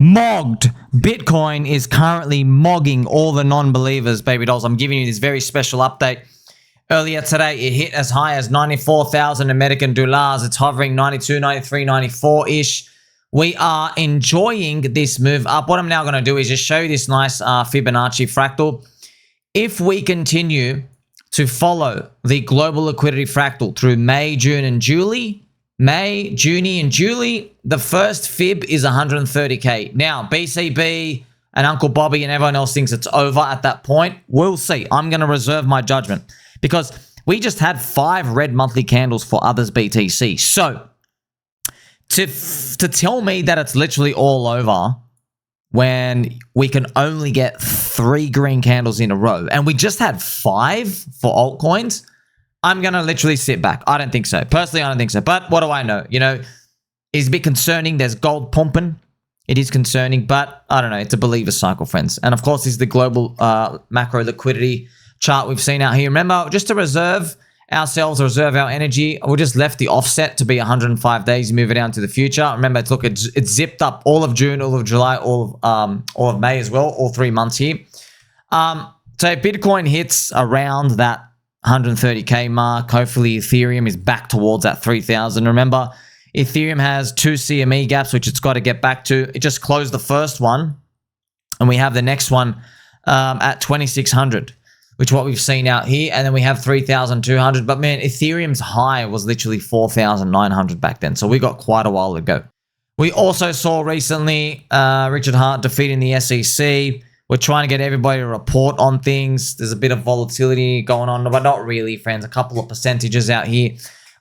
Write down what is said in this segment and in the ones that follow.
Mogged. Bitcoin is currently mogging all the non-believers, baby dolls. I'm giving you this very special update. Earlier today, it hit as high as 94,000 American dollars. It's hovering 92, 93, 94-ish. We are enjoying this move up. What I'm now going to do is just show you this nice Fibonacci fractal. If we continue to follow the global liquidity fractal through May, June, and July, the first fib is 130K. Now, BCB and Uncle Bobby and everyone else thinks it's over at that point. We'll see. I'm going to reserve my judgment because we just had 5 red monthly candles for others BTC. So, to tell me that it's literally all over when we can only get 3 green candles in a row and we just had 5 for altcoins, I'm going to literally sit back. I don't think so. Personally, I don't think so. But what do I know? You know, it's a bit concerning. There's gold pumping. It is concerning, but I don't know. It's a believer cycle, friends. And of course, this is the global macro liquidity chart we've seen out here. Remember, just to reserve ourselves, reserve our energy, we just left the offset to be 105 days, move it down to the future. Remember, look, it zipped up all of June, all of July, all of May as well, all 3 months here. So if Bitcoin hits around that 130K mark, hopefully Ethereum is back towards that 3,000. Remember, Ethereum has 2 CME gaps, which it's got to get back to. It just closed the first one, and we have the next one at 2,600. Which is what we've seen out here. And then we have 3,200. But man, Ethereum's high was literally 4,900 back then. So we got quite a while to go. We also saw recently Richard Hart defeating the SEC. We're trying to get everybody to report on things. There's a bit of volatility going on, but not really, friends. A couple of percentages out here.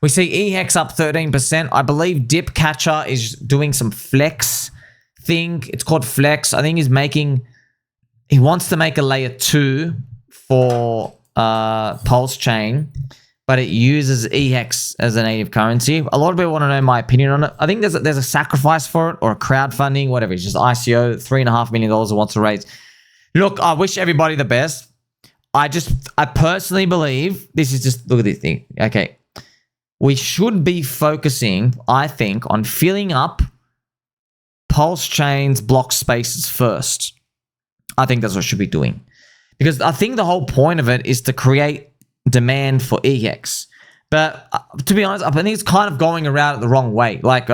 We see EHEX up 13%. I believe Dip Catcher is doing some flex thing. It's called flex. I think he wants to make a layer 2 for PulseChain, but it uses EHEX as a native currency. A lot of people want to know my opinion on it. I think there's a sacrifice for it or a crowdfunding, whatever. It's just ICO, $3.5 million it wants to raise. Look, I wish everybody the best. I personally believe this is just, look at this thing. Okay. We should be focusing, I think, on filling up PulseChain's block spaces first. I think that's what we should be doing. Because I think the whole point of it is to create demand for EHEX. But to be honest, I think it's kind of going around it the wrong way. Like,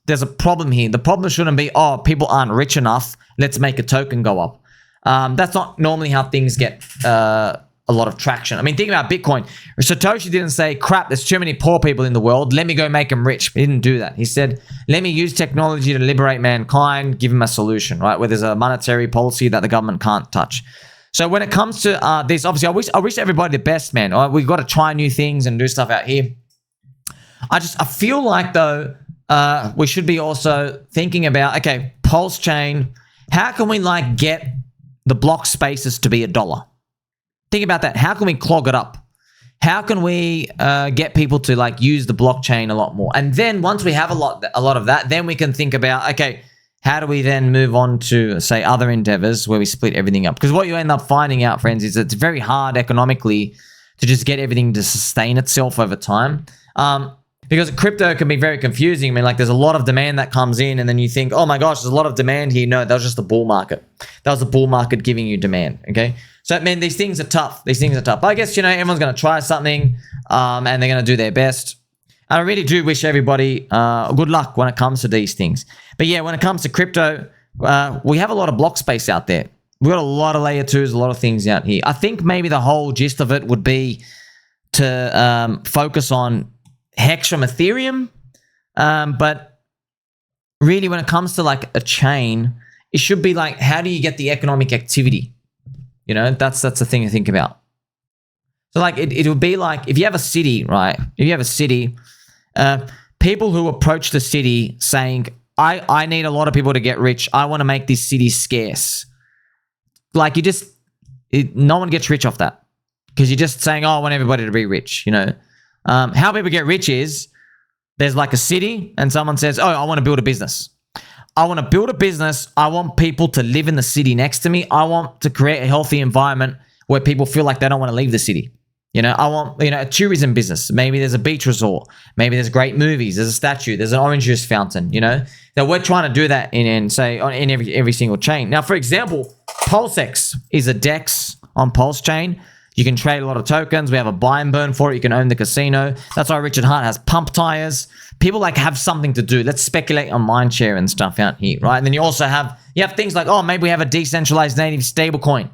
there's a problem here. The problem shouldn't be, oh, people aren't rich enough, let's make a token go up. That's not normally how things get a lot of traction. I mean, think about Bitcoin. Satoshi didn't say, crap, there's too many poor people in the world, let me go make them rich. He didn't do that. He said, let me use technology to liberate mankind, give them a solution, right? Where there's a monetary policy that the government can't touch. So when it comes to this, obviously, I wish everybody the best, man. We've got to try new things and do stuff out here. I feel like, though, we should be also thinking about, okay, PulseChain, how can we, like, get the block spaces to be $1? Think about that. How can we clog it up? How can we get people to, like, use the blockchain a lot more? And then once we have a lot of that, then we can think about, okay, how do we then move on to, say, other endeavors where we split everything up? Because what you end up finding out, friends, is it's very hard economically to just get everything to sustain itself over time. Because crypto can be very confusing. I mean, like, there's a lot of demand that comes in, and then you think, oh my gosh, there's a lot of demand here. No, that was just a bull market. That was a bull market giving you demand, okay? So, I mean, these things are tough. These things are tough. But I guess, you know, everyone's going to try something, and they're going to do their best. And I really do wish everybody good luck when it comes to these things. But yeah, when it comes to crypto, we have a lot of block space out there. We've got a lot of layer 2s, a lot of things out here. I think maybe the whole gist of it would be to focus on Hex from Ethereum. But really, when it comes to, like, a chain, it should be like, how do you get the economic activity? You know, that's the thing to think about. So, like, it would be like, if you have a city, right? If you have a city, people who approach the city saying, I need a lot of people to get rich. I want to make this city scarce. Like, no one gets rich off that. Because you're just saying, oh, I want everybody to be rich, you know. How people get rich is, there's like a city and someone says, oh, I want to build a business. I want to build a business. I want people to live in the city next to me. I want to create a healthy environment where people feel like they don't want to leave the city. You know, I want, you know, a tourism business. Maybe there's a beach resort. Maybe there's great movies. There's a statue. There's an orange juice fountain, you know. That we're trying to do that in every single chain. Now, for example, PulseX is a DEX on PulseChain. You can trade a lot of tokens. We have a buy and burn for it. You can own the casino. That's why Richard Hart has PumpTires. People like have something to do. Let's speculate on mindshare and stuff out here, right? And then you also have things like, oh, maybe we have a decentralized native stablecoin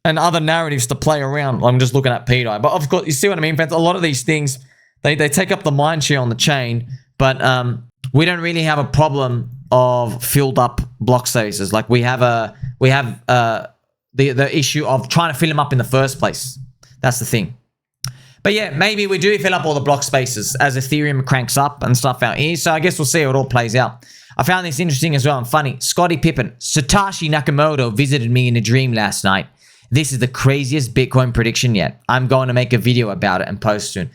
and other narratives to play around. I'm just looking at pDAI. But of course, you see what I mean, friends? A lot of these things, they take up the mindshare on the chain, but we don't really have a problem of filled up block spaces. Like we have the issue of trying to fill them up in the first place. That's the thing. But yeah, maybe we do fill up all the block spaces as Ethereum cranks up and stuff out here. So I guess we'll see how it all plays out. I found this interesting as well and funny. Scottie Pippen, Satoshi Nakamoto visited me in a dream last night. This is the craziest Bitcoin prediction yet. I'm going to make a video about it and post soon.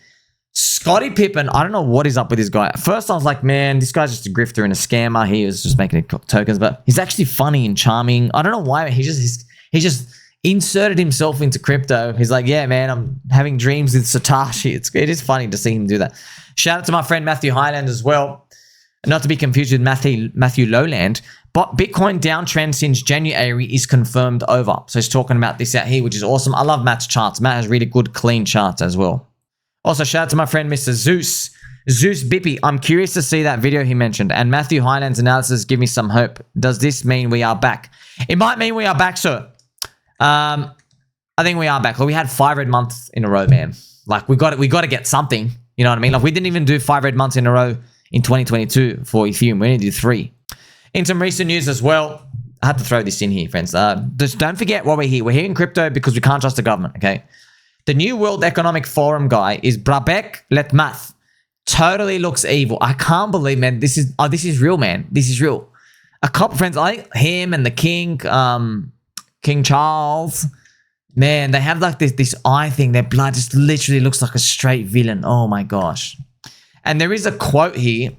Scottie Pippen, I don't know what is up with this guy. At first I was like, man, this guy's just a grifter and a scammer. He was just making tokens, but he's actually funny and charming. I don't know why. He just inserted himself into crypto. He's like, yeah, man, I'm having dreams with Satoshi. It is funny to see him do that. Shout out to my friend Matthew Hyland as well. Not to be confused with Matthew Lowland, but Bitcoin downtrend since January is confirmed over. So he's talking about this out here, which is awesome. I love Matt's charts. Matt has really good, clean charts as well. Also, shout out to my friend Mr. Zeus Bippy. I'm curious to see that video he mentioned. And Matthew Hyland's analysis give me some hope. Does this mean we are back? It might mean we are back, sir. I think we are back. Like, we had 5 red months in a row, man. Like we got to get something. You know what I mean? Like we didn't even do 5 red months in a row in 2022 for Ethereum. We only did 3. In some recent news as well, I had to throw this in here, friends. Just don't forget why we're here. We're here in crypto because we can't trust the government, okay? The new World Economic Forum guy is Letmathe. Totally looks evil. I can't believe, man. This is real, man. This is real. A couple friends, like him and the king, King Charles. Man, they have like this eye thing. Their blood just literally looks like a straight villain. Oh my gosh. And there is a quote here.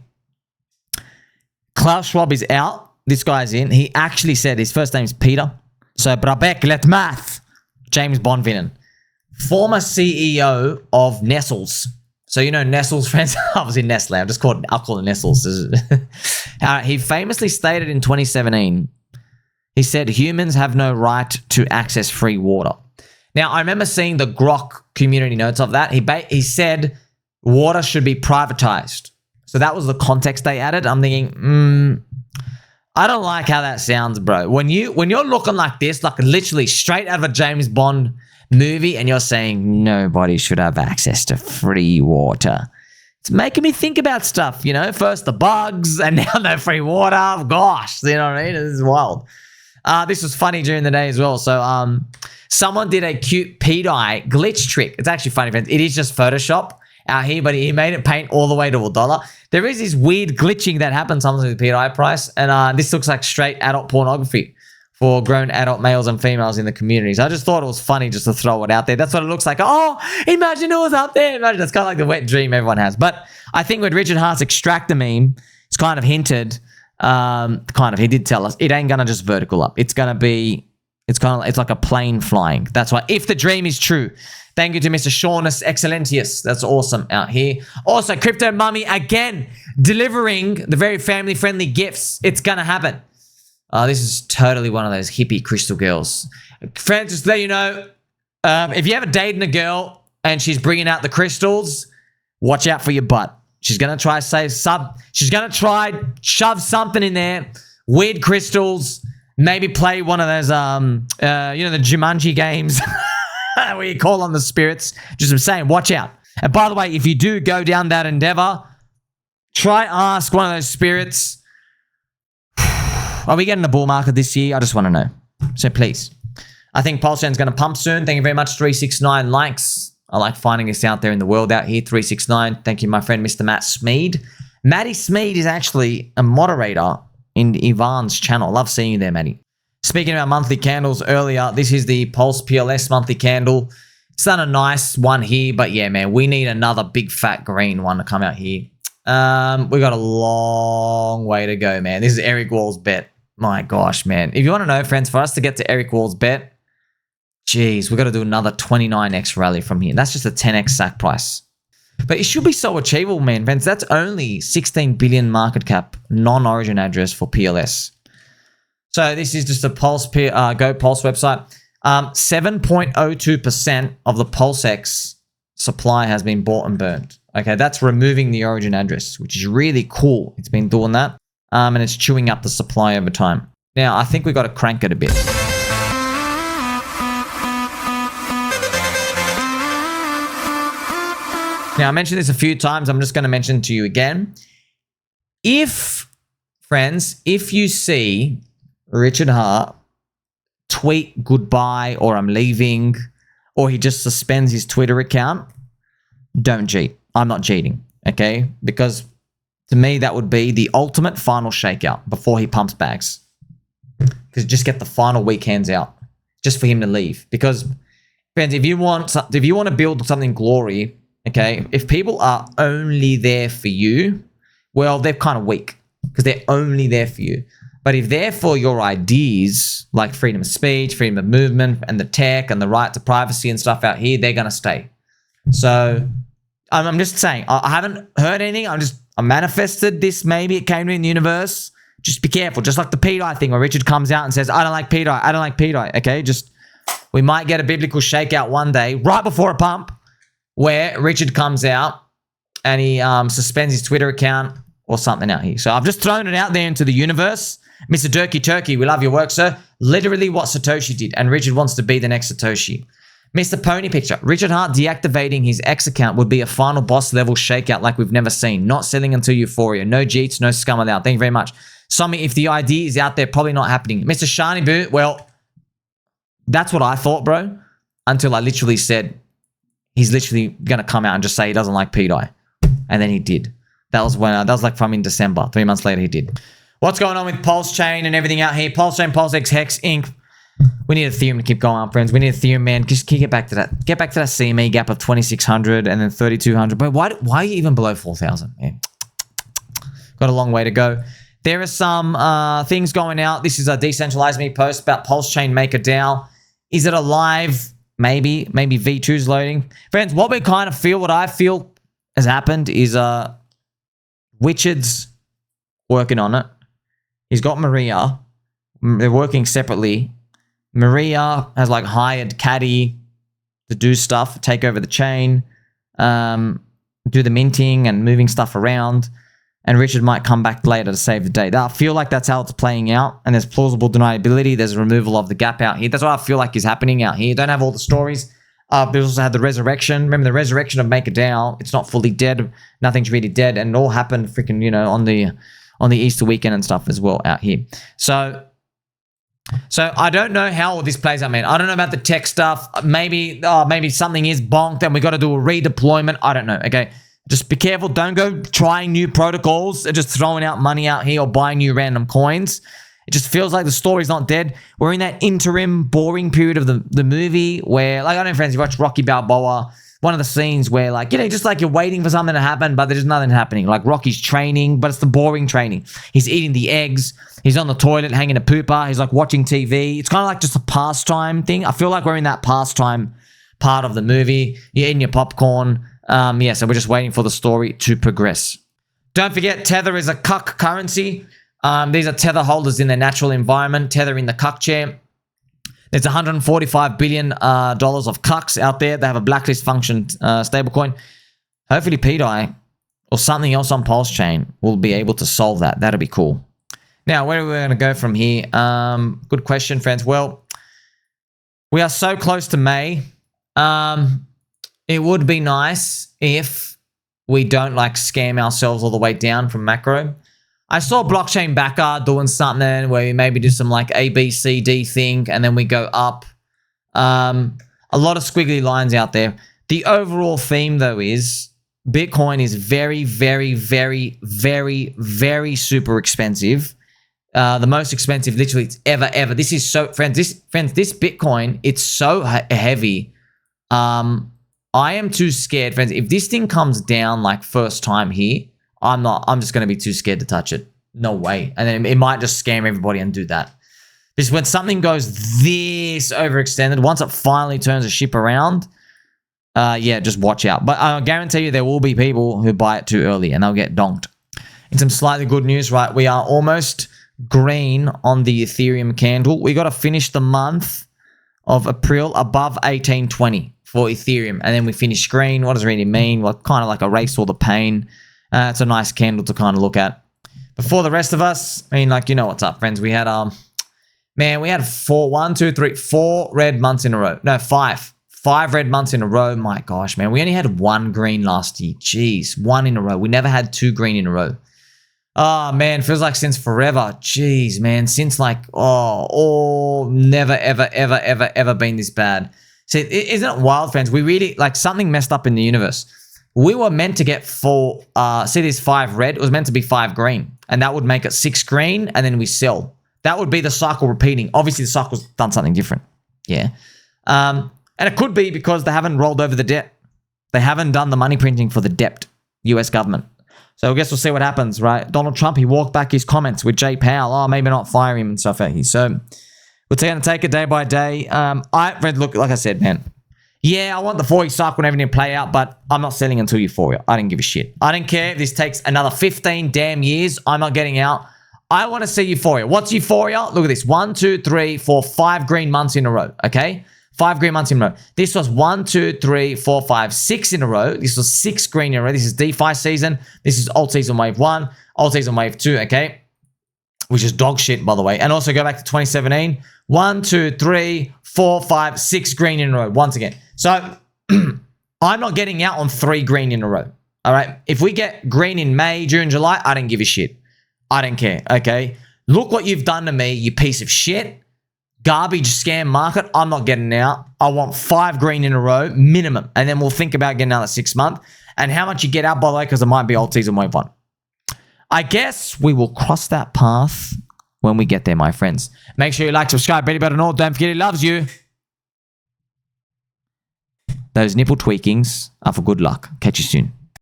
Klaus Schwab is out. This guy's in. He actually said his first name is Peter. So Letmathe, James Bond villain. Former CEO of Nestles. So you know Nestles, friends? I was in Nestle. I'll call it Nestles. He famously stated in 2017, he said humans have no right to access free water. Now, I remember seeing the Grok community notes of that. He said water should be privatized. So that was the context they added. I'm thinking, I don't like how that sounds, bro. When you're looking like this, like literally straight out of a James Bond movie, and you're saying nobody should have access to free water, it's making me think about stuff, you know? First the bugs, and now no free water. Gosh, you know what I mean? This is wild. This was funny during the day as well. So someone did a cute pDAI glitch trick. It's actually funny, friends. It is just Photoshop out here, but he made it paint all the way to $1. There is this weird glitching that happens sometimes with the pDAI price, and this looks like straight adult pornography for grown adult males and females in the communities. I just thought it was funny just to throw it out there. That's what it looks like. Oh, imagine it was up there. Imagine. That's kind of like the wet dream everyone has. But I think with Richard Hart's extractor meme, it's kind of hinted, he did tell us, it ain't going to just vertical up. It's going to be, it's like a plane flying. That's why, if the dream is true. Thank you to Mr. Shaunus Excellentius. That's awesome out here. Also, Cryptomommy again, delivering the very family-friendly gifts. It's going to happen. This is totally one of those hippie crystal girls. Friends, just to let you know, if you ever dating a girl and she's bringing out the crystals, watch out for your butt. She's going to try she's going to try shove something in there, weird crystals, maybe play one of those, the Jumanji games where you call on the spirits. Just saying, watch out. And by the way, if you do go down that endeavor, try ask one of those spirits, are we getting a bull market this year? I just want to know. So please. I think PulseChain's going to pump soon. Thank you very much. 369 likes. I like finding this out there in the world out here. 369. Thank you, my friend, Mr. Matt Smeed. Matty Smeed is actually a moderator in Ivan's channel. Love seeing you there, Matty. Speaking about monthly candles earlier, this is the Pulse PLS monthly candle. It's done a nice one here, but yeah, man, we need another big fat green one to come out here. We got a long way to go, man. This is Eric Wall's bet. My gosh, man. If you want to know, friends, for us to get to Eric Wall's bet, Jeez, we got to do another 29x rally from here. That's just a 10x sack price. But it should be so achievable, man. Friends, that's only 16 billion market cap, non-origin address for PLS. So this is just a Pulse Go Pulse website. 7.02% of the PulseX supply has been bought and burned. Okay, that's removing the origin address, which is really cool. It's been doing that, and it's chewing up the supply over time. Now, I think we got to crank it a bit. Now, I mentioned this a few times. I'm just going to mention it to you again. Friends, if you see Richard Hart tweet goodbye or I'm leaving, or he just suspends his Twitter account, don't cheat. I'm not cheating, okay? Because to me, that would be the ultimate final shakeout before he pumps bags. Because just get the final weekends out just for him to leave. Because, friends, if you want to build something glory, okay, if people are only there for you, well, they're kind of weak because they're only there for you. But if they're for your ideas, like freedom of speech, freedom of movement, and the tech, and the right to privacy and stuff out here, they're going to stay. So I'm just saying, I haven't heard anything. I manifested this. Maybe it came to me in the universe. Just be careful. Just like the pDAI thing where Richard comes out and says, I don't like pDAI. I don't like pDAI. Okay, we might get a biblical shakeout one day, right before a pump, where Richard comes out and he suspends his Twitter account or something out here. So I've just thrown it out there into the universe. Mr. Durkee Turkey, we love your work, sir. Literally what Satoshi did, and Richard wants to be the next Satoshi. Mr. Pony Picture, Richard Hart deactivating his X account would be a final boss level shakeout like we've never seen. Not selling until euphoria. No cheats, no scum allowed. Thank you very much. Something, if the idea is out there, probably not happening. Mr. Shani Boo, well, that's what I thought, bro, until I literally said he's literally going to come out and just say he doesn't like pDAI. And then he did. That was like from in December. 3 months later, he did. What's going on with PulseChain and everything out here? PulseChain, PulseX, Hex, Inc. We need Ethereum to keep going up, friends. We need Ethereum, man. Just get back to that. Get back to that CME gap of 2,600 and then 3,200. But why are you even below 4,000, man? Got a long way to go. There are some things going out. This is a Decentralized Me post about PulseChain MakerDAO. Is it alive? Maybe. Maybe V2's loading. Friends, what I feel has happened is Richard's working on it. He's got Maria. They're working separately. Maria has like hired Caddy to do stuff, take over the chain, do the minting and moving stuff around. And Richard might come back later to save the day. I feel like that's how it's playing out. And there's plausible deniability. There's a removal of the gap out here. That's what I feel like is happening out here. Don't have all the stories. But we also had the resurrection. Remember the resurrection of MakerDAO? It's not fully dead. Nothing's really dead. And it all happened freaking, on the Easter weekend and stuff as well out here. So I don't know how all this plays out, man. I don't know about the tech stuff. Maybe something is bonked and we got to do a redeployment. I don't know, okay? Just be careful. Don't go trying new protocols and just throwing out money out here or buying new random coins. It just feels like the story's not dead. We're in that interim boring period of the movie where, like, I don't know, friends, you watch Rocky Balboa, one of the scenes where, like, just like you're waiting for something to happen, but there's nothing happening. Like Rocky's training, but it's the boring training. He's eating the eggs. He's on the toilet hanging a pooper. He's like watching TV. It's kind of like just a pastime thing. I feel like we're in that pastime part of the movie. You're eating your popcorn. So we're just waiting for the story to progress. Don't forget, Tether is a Cuck currency. These are Tether holders in their natural environment. Tether in the Cuck chair. There's $145 billion of Cucks out there. They have a blacklist function stablecoin. Hopefully pDAI or something else on PulseChain will be able to solve that. That'll be cool. Now, where are we going to go from here? Good question, friends. Well, we are so close to May. It would be nice if we don't scam ourselves all the way down from macro. I saw Blockchain Backer doing something where we maybe do some A, B, C, D thing, and then we go up. A lot of squiggly lines out there. The overall theme, though, is Bitcoin is very, very, very, very, very super expensive. The most expensive, literally, it's ever. This is so, friends. This Bitcoin, it's so heavy. I am too scared, friends. If this thing comes down first time here, I'm just going to be too scared to touch it. No way. And then it might just scam everybody and do that. Because when something goes this overextended, once it finally turns the ship around, yeah, just watch out. But I guarantee you there will be people who buy it too early and they'll get donked. In some slightly good news, right, we are almost green on the Ethereum candle. We got to finish the month of April above 1820 for Ethereum. And then we finish green. What does it really mean? Well, kind of like erase all the pain. It's a nice candle to kind of look at. But for the rest of us, I mean, like, you know what's up, friends. We had, man, we had 4 red months in a row. No, 5. 5 red months in a row. My gosh, man. We only had 1 green last year. Jeez, 1 in a row. We never had 2 green in a row. Oh, man, feels like since forever. Jeez, man, since like, never, ever been this bad. See, isn't it wild, friends? We really, like, something messed up in the universe. We were meant to get 4, see this 5 red? It was meant to be 5 green. And that would make it 6 green, and then we sell. That would be the cycle repeating. Obviously, the cycle's done something different. Yeah. And it could be because they haven't rolled over the debt. They haven't done the money printing for the debt, US government. So I guess we'll see what happens, right? Donald Trump, he walked back his comments with Jay Powell. Oh, maybe not fire him and stuff. So we're going to take it day by day. Look, like I said, man. Yeah, I want the 4-week cycle and everything to play out, but I'm not selling until Euphoria. I didn't give a shit. I don't care if this takes another 15 damn years. I'm not getting out. I want to see Euphoria. What's Euphoria? Look at this. 1, 2, 3, 4, 5 green months in a row, okay? 5 green months in a row. This was 1, 2, 3, 4, 5, 6 in a row. This was 6 green in a row. This is DeFi season. This is alt season wave 1, alt season wave 2, okay? Which is dog shit, by the way. And also go back to 2017. 1, 2, 3, 4, 5, 6 green in a row once again. So I'm not getting out on 3 green in a row, all right? If we get green in May, June, July, I don't give a shit. I don't care, okay? Look what you've done to me, you piece of shit. Garbage scam market, I'm not getting out. I want 5 green in a row, minimum. And then we'll think about getting another 6 month. And how much you get out, by the way, because it might be alt season wave 1. I guess we will cross that path when we get there, my friends. Make sure you like, subscribe, Betty Better All. Don't forget he loves you. Those nipple tweakings are for good luck. Catch you soon.